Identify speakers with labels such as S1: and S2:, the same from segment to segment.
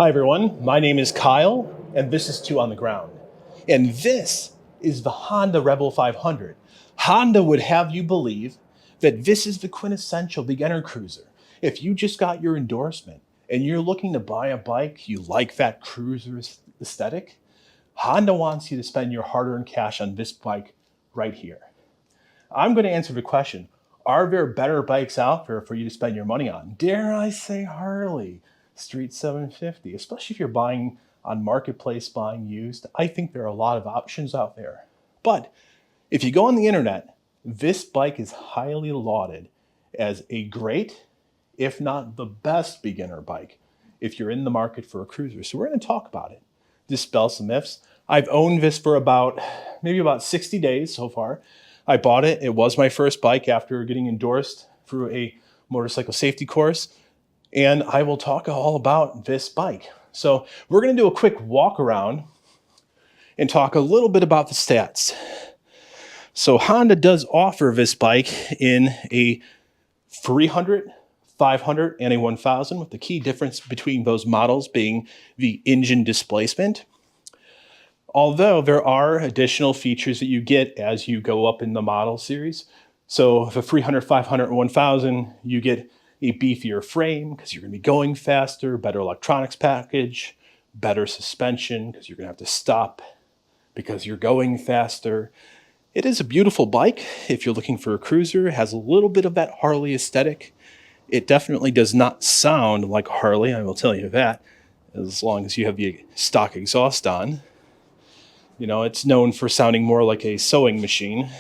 S1: Hi everyone, my name is Kyle, and this is Two on the Ground. And this is the Honda Rebel 500. Honda would have you believe that this is the quintessential beginner cruiser. If you just got your endorsement and you're looking to buy a bike, you like that cruiser aesthetic, Honda wants you to spend your hard-earned cash on this bike right here. I'm going to answer the question, are there better bikes out there for you to spend your money on? Dare I say Harley Street 750, especially if you're buying on Marketplace, buying used. I think there are a lot of options out there. But if you go on the internet, this bike is highly lauded as a great, if not the best beginner bike, if you're in the market for a cruiser. So we're going to talk about it, dispel some myths. I've owned this for maybe about 60 days so far. I bought it. It was my first bike after getting endorsed through a motorcycle safety course. And I will talk all about this bike. So we're going to do a quick walk around and talk a little bit about the stats. So Honda does offer this bike in a 300, 500, and a 1000, with the key difference between those models being the engine displacement. Although there are additional features that you get as you go up in the model series. So the 300, 500, and 1000, you get a beefier frame because you're going to be going faster, better electronics package, better suspension because you're going to have to stop because you're going faster. It is a beautiful bike if you're looking for a cruiser. It has a little bit of that Harley aesthetic. It definitely does not sound like Harley, I will tell you that, as long as you have the stock exhaust on. You know, it's known for sounding more like a sewing machine.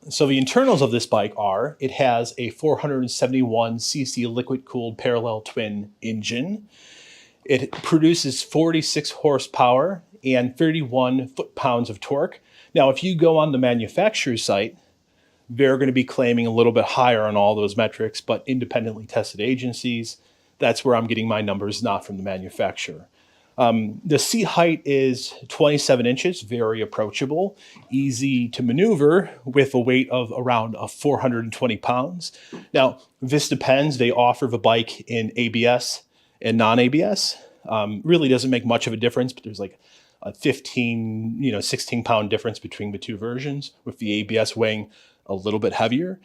S1: So the internals of this bike are, it has a 471cc liquid-cooled parallel twin engine. It produces 46 horsepower and 31 foot-pounds of torque. Now, if you go on the manufacturer's site, they're going to be claiming a little bit higher on all those metrics, but independently tested agencies, that's where I'm getting my numbers, not from the manufacturer. The seat height is 27 inches, very approachable, easy to maneuver with a weight of around 420 pounds. Now, this depends. They offer the bike in ABS and non-ABS. Really doesn't make much of a difference, but there's like a 16 pound difference between the two versions, with the ABS weighing a little bit heavier.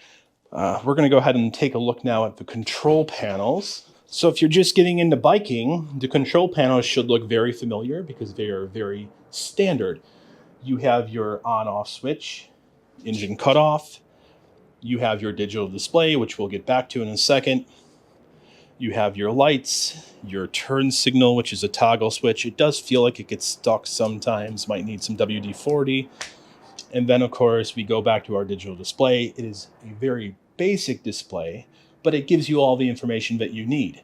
S1: We're going to go ahead and take a look now at the control panels. So if you're just getting into biking, the control panels should look very familiar because they are very standard. You have your on-off switch, engine cutoff. You have your digital display, which we'll get back to in a second. You have your lights, your turn signal, which is a toggle switch. It does feel like it gets stuck sometimes, might need some WD-40. And then, of course, we go back to our digital display. It is a very basic display, but it gives you all the information that you need.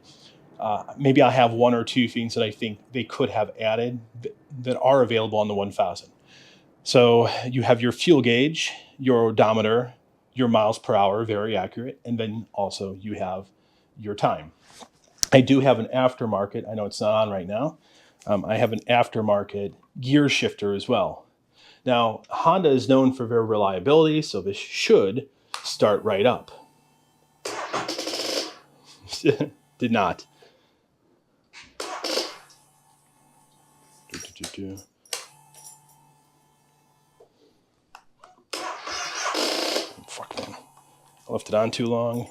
S1: Maybe I have one or two things that I think they could have added that are available on the 1000. So you have your fuel gauge, your odometer, your miles per hour, very accurate, and then also you have your time. I do have an aftermarket. I know it's not on right now. I have an aftermarket gear shifter as well. Now, Honda is known for their reliability, so this should start right up. Did not. Fuck, man. I left it on too long.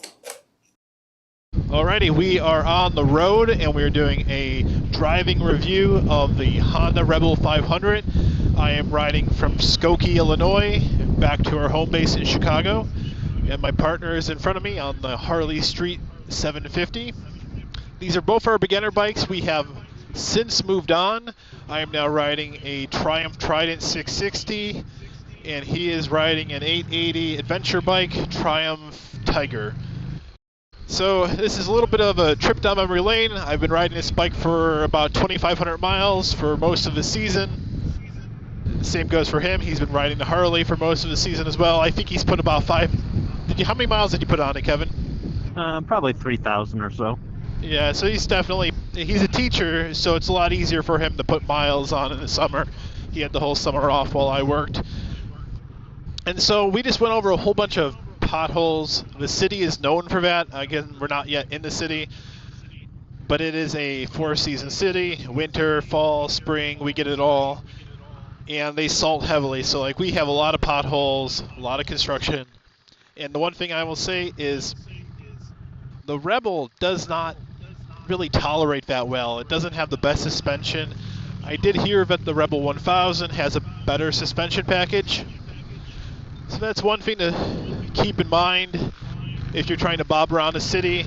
S2: Alrighty, we are on the road and we're doing a driving review of the Honda Rebel 500. I am riding from Skokie, Illinois, back to our home base in Chicago. And my partner is in front of me on the Harley Street 750. These are both our beginner bikes. We have since moved on. I am now riding a Triumph Trident 660, and he is riding an 880 adventure bike, Triumph Tiger. So this is a little bit of a trip down memory lane. I've been riding this bike for about 2,500 miles for most of the season. Same goes for him. He's been riding the Harley for most of the season as well. I think he's put about how many miles did you put on it, Kevin?
S3: Probably 3,000 or so.
S2: Yeah, so he's a teacher, so it's a lot easier for him to put miles on in the summer. He had the whole summer off while I worked. And so we just went over a whole bunch of potholes. The city is known for that. Again, we're not yet in the city, but it is a four-season city. Winter, fall, spring, we get it all. And they salt heavily, so like we have a lot of potholes, a lot of construction. And the one thing I will say is the Rebel does not really tolerate that well. It doesn't have the best suspension. I did hear that the Rebel 1000 has a better suspension package. So that's one thing to keep in mind if you're trying to bob around the city.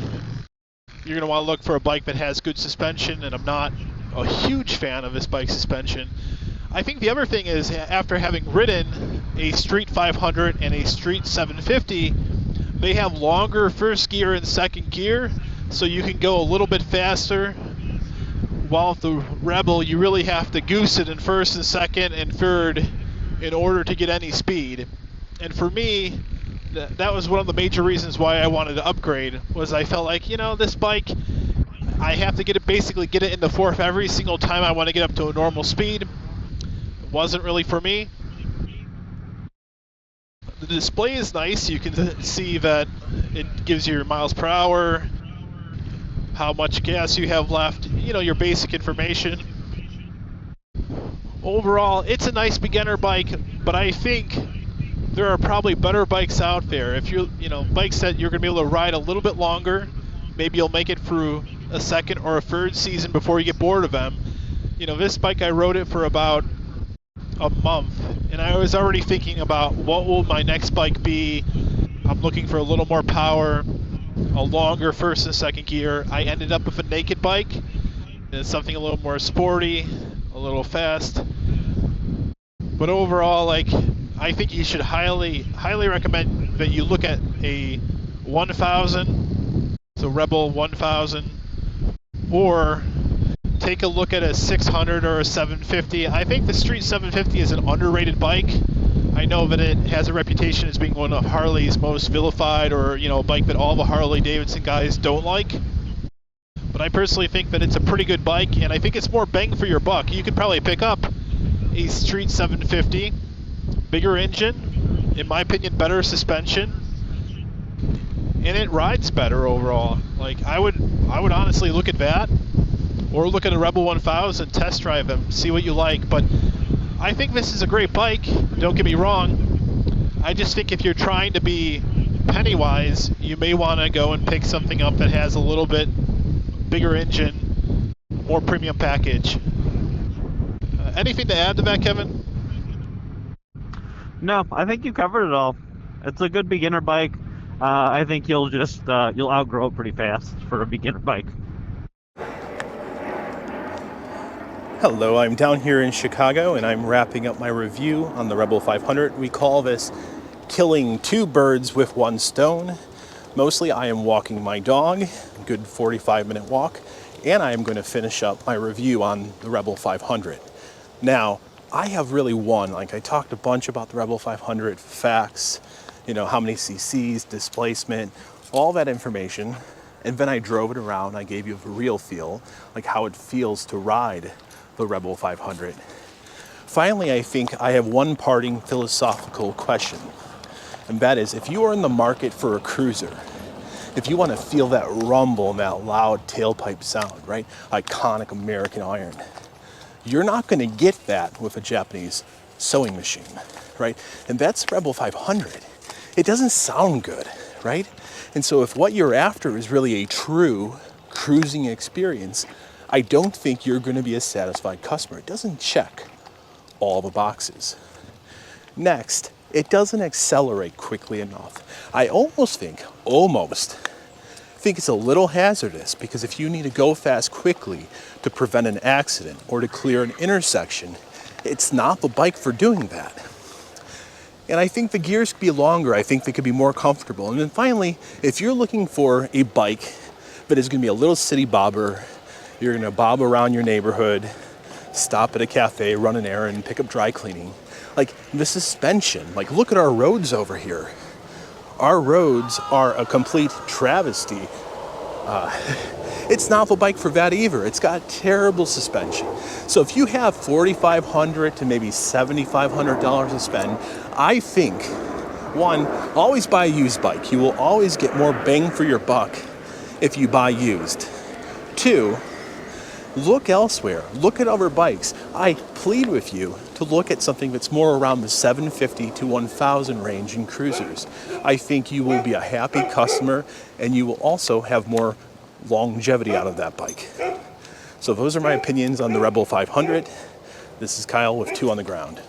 S2: You're going to want to look for a bike that has good suspension, and I'm not a huge fan of this bike's suspension. I think the other thing is, after having ridden a Street 500 and a Street 750, they have longer first gear and second gear, so you can go a little bit faster. While with the Rebel, you really have to goose it in first and second and third in order to get any speed. And for me, that was one of the major reasons why I wanted to upgrade, was I felt like, this bike, I have to basically get it in the fourth every single time I want to get up to a normal speed. It wasn't really for me. The display is nice. You can see that it gives you your miles per hour, how much gas you have left, your basic information. Overall, it's a nice beginner bike, but I think there are probably better bikes out there. If you're, bikes that you're going to be able to ride a little bit longer, maybe you'll make it through a second or a third season before you get bored of them. This bike, I rode it for about a month, and I was already thinking about what will my next bike be. I'm looking for a little more power, a longer first and second gear. I ended up with a naked bike. It's something a little more sporty, a little fast. But overall, I think you should highly recommend that you look at a 1000, so Rebel 1000, or take a look at a 600 or a 750. I think the Street 750 is an underrated bike. I know that it has a reputation as being one of Harley's most vilified, or a bike that all the Harley-Davidson guys don't like. But I personally think that it's a pretty good bike, and I think it's more bang for your buck. You could probably pick up a Street 750, bigger engine, in my opinion, better suspension, and it rides better overall. I would honestly look at that, or look at a Rebel 1000, test drive them, see what you like. But I think this is a great bike, don't get me wrong. I just think if you're trying to be penny-wise, you may want to go and pick something up that has a little bit bigger engine, more premium package. Anything to add to that, Kevin?
S3: No, I think you covered it all. It's a good beginner bike. I think you'll outgrow it pretty fast for a beginner bike.
S1: Hello, I'm down here in Chicago and I'm wrapping up my review on the Rebel 500. We call this killing two birds with one stone. Mostly I am walking my dog, a good 45-minute walk, and I am going to finish up my review on the Rebel 500. Now, I have really won. I talked a bunch about the Rebel 500, facts, how many cc's, displacement, all that information. And then I drove it around. I gave you a real feel, how it feels to ride the Rebel 500. Finally, I think I have one parting philosophical question. And that is, if you are in the market for a cruiser, if you want to feel that rumble and that loud tailpipe sound, right? Iconic American iron. You're not going to get that with a Japanese sewing machine, right? And that's Rebel 500. It doesn't sound good, right? And so if what you're after is really a true cruising experience, I don't think you're going to be a satisfied customer. It doesn't check all the boxes. Next, it doesn't accelerate quickly enough. I almost think it's a little hazardous, because if you need to go fast quickly to prevent an accident or to clear an intersection, it's not the bike for doing that. And I think the gears could be longer. I think they could be more comfortable. And then finally, if you're looking for a bike that is going to be a little city bobber, you're going to bob around your neighborhood, stop at a cafe, run an errand, pick up dry cleaning. The suspension, look at our roads over here. Our roads are a complete travesty. It's not the bike for that either. It's got terrible suspension. So if you have $4,500 to maybe $7,500 to spend, I think One, always buy a used bike. You will always get more bang for your buck if you buy used. Two, look elsewhere. Look at other bikes. I plead with you to look at something that's more around the 750 to 1000 range in cruisers. I think you will be a happy customer and you will also have more longevity out of that bike. So those are my opinions on the Rebel 500. This is Kyle with 2 on the Ground.